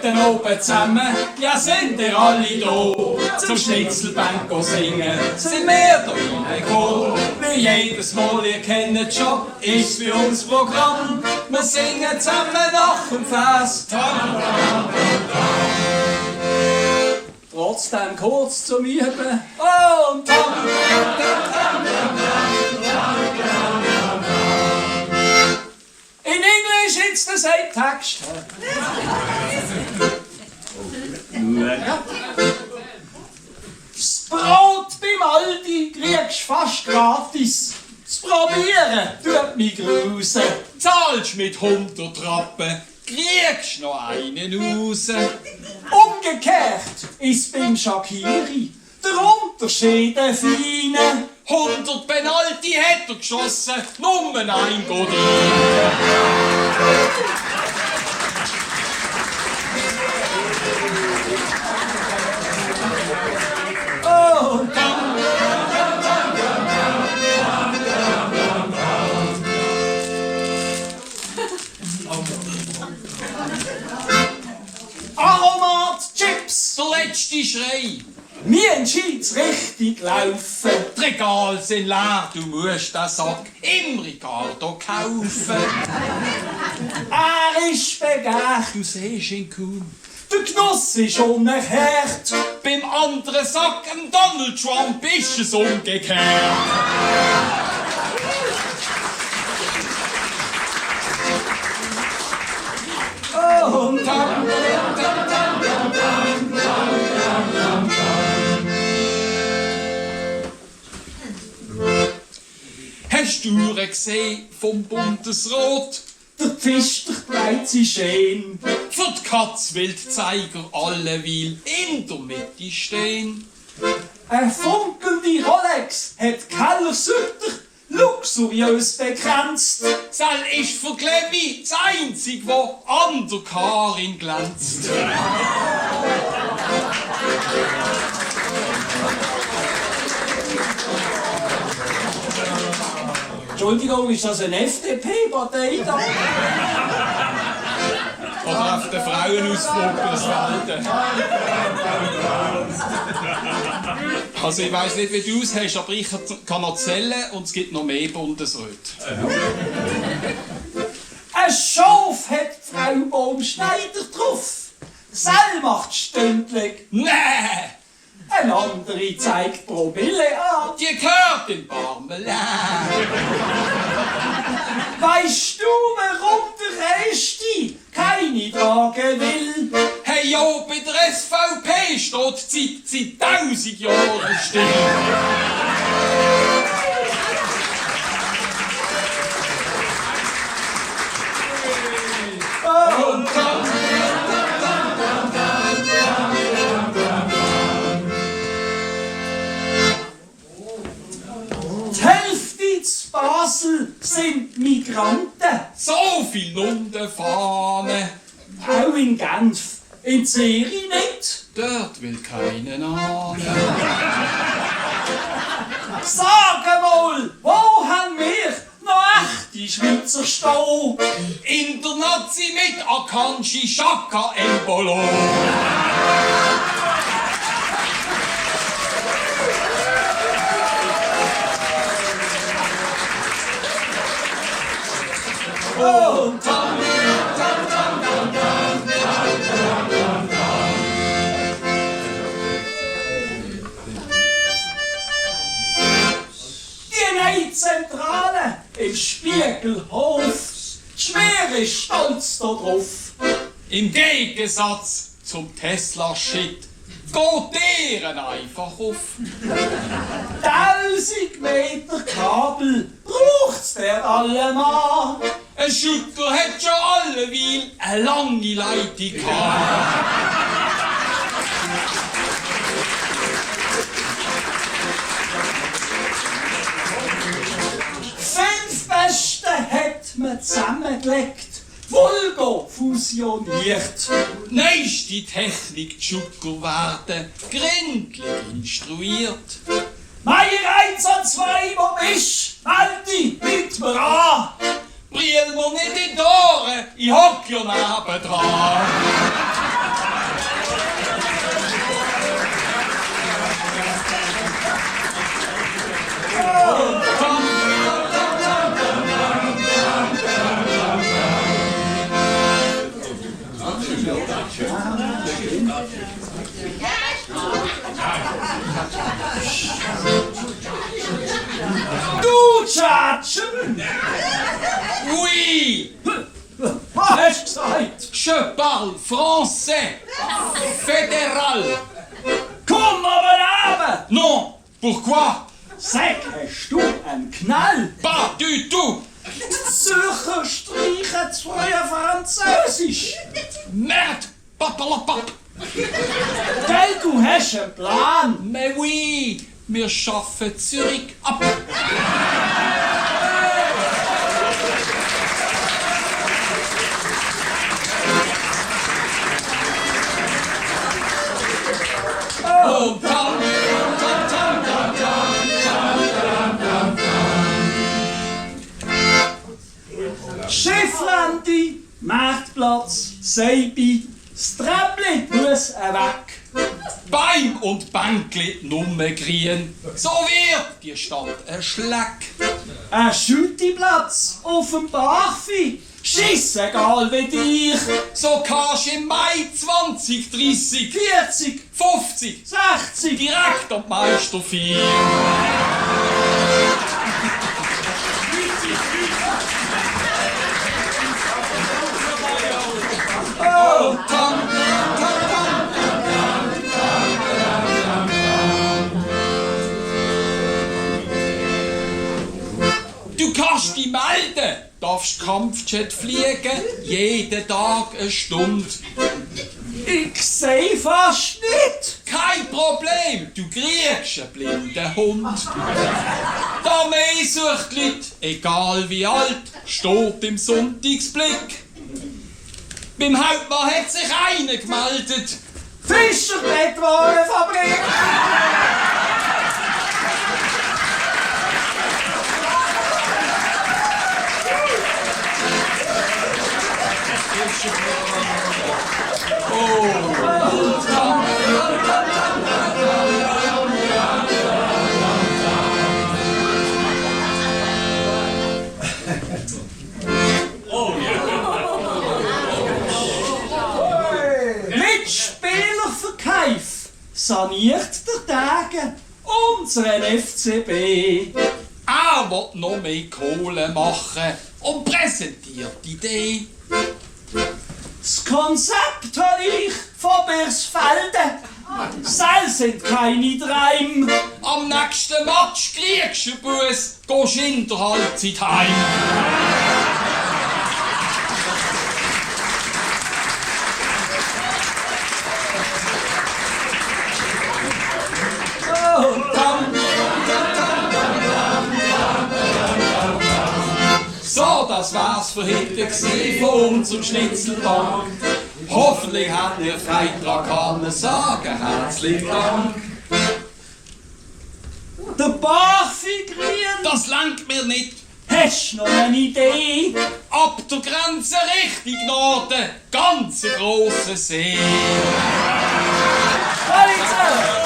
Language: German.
Guten Abend zusammen, ja sind ihr alle da? Zum Schnitzelband singen sind wir da reingekommen. Wie jedes Mal, ihr kennt schon, ist für uns Programm. Wir singen zusammen nach dem Fest. Trotzdem kurz zum Üben. Und in Englisch it's the same text. Das Brot beim Aldi kriegst fast gratis. Das Probieren tut mich grusen. Zahlst mit 100 Rappen, kriegst noch einen raus. Umgekehrt ist beim Shakiri der Unterschied ein feiner. 100 Penalty hat er geschossen, nur ein geht rein. Oh, Aromat Chips. Der letzte Schrei. Mir entscheiden's richtig laufen. Die Regale sind leer, du musst den Sack im Ricardo kaufen. Er ist begehrt, Du siehst ihn kaum. der Genuss ist unerhört. Beim anderen Sack, dem Donald Trump, ist es umgekehrt. Oh, Hast du gesehen vom Bundesrat? der Pfister bleibt sie schön. Für die Katz will die Zeiger alleweil in der Mitte stehen. Eine funkelnde Rolex hat Kellersütter luxuriös begrenzt. Sel ist für Glevi das Einzige, wo an der Karin glänzt. Entschuldigung, ist das eine FDP-Partei da? Oder auf den Frauenausflug durchs Walden. Also ich weiss nicht, wie du es hast, aber ich kann noch zählen und es gibt noch mehr Bundesräte. Ein Schaf hat Frau Baumschneider drauf. Sel macht stündlich. Nee! Eine andere zeigt Promille an. Die gehört in Parmelin. Weißt du, warum der Resti keine tragen will? Hey, ja, bei der SVP steht seit 1000 Jahren still. Oh, die Hälfte zu Basel sind Migranten. So viel um die Fahne. Auch in Genf, in Zürich nicht. Dort will keinen ahnen. Sag mal, wo haben wir noch echte Schweizer stehen? In der Nazi mit Akanji Shaka Embolo. Oh, die neue Zentrale im Spiegelhof. Die Schwere ist stolz darauf. Im Gegensatz zum Tesla-Shit geht deren einfach auf. 1000 Meter Kabel braucht's der allemal. Ein Schutter hat schon alleweil eine lange Leitung gehabt. Fünf Beste hat man zusammengelegt, Vulgo fusioniert. Neueste Technik, die Schutter werden gründlich instruiert. Meier 1 und 2, wo bist? Meld dich mit mir an. Briel mir nicht in die Ohren, ich hock ja nebendran. Du, Tschatschen! Oui, Was hast du gesagt? je parle français. Fédéral. Komm aber runter! Non, pourquoi? Sag, hast du einen Knall? Pas du tout. Die Zürcher streichen zweier Französisch. Merde, papalapap. Gell, du hast einen Plan. Mais oui, wir schaffen Zürich ab. Und dann, Schifflandi, Marktplatz, Seibi, das Treppli muss weg. Beim und Bänkli numme grien. So wird die Stadt ein Schleck. Ein Schüttiplatz auf dem Barfi, scheissegal wie dich. So kannst im Mai 20, 30, 40, 50 60, direkt am Meister 4. oh, Du kannst dich melden, darfst Kampfjet fliegen, jeden Tag eine Stunde. ich seh fast nicht. Kein Problem, du kriegst einen blinden Hund. Die Armee sucht Leute, egal wie alt, steht im Sonntagsblick. Beim Hauptmann hat sich einer gemeldet. Fischerbettwarenfabrik. Mitspielerverkauf saniert der Tage unseren FCB. Er will noch mehr Kohle machen und präsentiert die Idee. Das Konzept habe ich von Bersfelde. Sel sind keine Träume. Am nächsten Match kriegst du einen Bus, gehst in der Halbzeit heim. So, das war's für heute gewesen von unserem Schnitzelbank. Hoffentlich habt ihr Freitag können sagen. Herzlichen Dank. Der Barfi grün. Das langt mir nicht. Hast du noch eine Idee? Ab der Grenze Richtung Norden, ganz ein grosser See. Polizei!